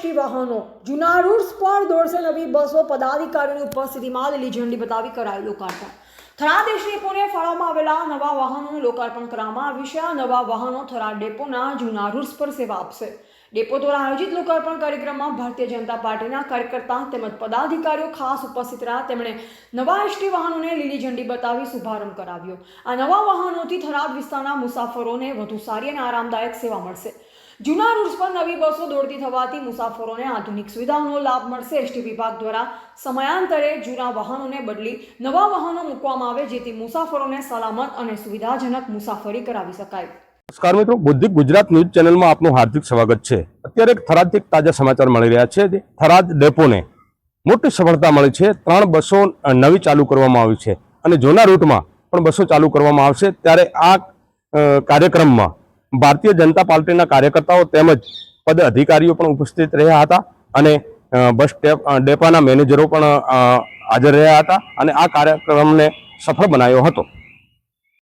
ST વાહનો જૂના roots પર દોડશે નવી બસો પદાધિકારીઓની ઉપસ્થિતિમાં લીલી ઝંડી બતાવી કરાયું લોકાર્પણ। થરાદ એસટી ડેપોને ફાળવવામાં આવેલા નવા વાહનોનું લોકાર્પણ કરવામાં આવ્યું છે। આ નવા વાહનો થરાદ ડેપોના જૂના રૂટ્સ પર સેવા આપશે। ડેપો દ્વારા આયોજિત લોકાર્પણ કાર્યક્રમમાં ભારતીય જનતા પાર્ટીના કાર્યકર્તા તેમજ પદાધિકારીઓ ખાસ ઉપસ્થિત રહ્યા। તેમણે નવા એસટી વાહનોને લીલી ઝંડી બતાવી શુભારંભ કરાવ્યો। આ નવા વાહનોથી થરાદ વિસ્તારના મુસાફરોને વધુ સારી અને આરામદાયક સેવા મળશે। જૂના રૂટ્સ પર નવી બસો દોડતી થવાથી મુસાફરોને આધુનિક સુવિધાઓનો લાભ મળશે। એસટી વિભાગ દ્વારા સમયાંતરે જૂના વાહનોને બદલી નવા વાહનો મૂકવામાં આવે જેથી મુસાફરોને સલામત અને સુવિધાજનક મુસાફરી કરાવી શકાય। નમસ્કાર મિત્રો, બુદ્ધિક ગુજરાત ન્યૂઝ ચેનલમાં આપનું હાર્દિક સ્વાગત છે। અત્યારે થરાદથી તાજા સમાચાર મળી રહ્યા છે। થરાદ ડેપોને મોટી સફળતા મળી છે। 3 બસો નવી ચાલુ કરવામાં આવી છે અને જૂના રૂટમાં પણ બસો ચાલુ કરવામાં આવશે। ત્યારે આ કાર્યક્રમમાં ભારતીય જનતા પાર્ટીના કાર્યકર્તાઓ તેમજ પદ અધિકારીઓ પણ ઉપસ્થિત રહ્યા હતા અને બસ ડેપાના મેનેજરો પણ હાજર રહ્યા હતા અને આ કાર્યક્રમને સફળ બનાવ્યો હતો।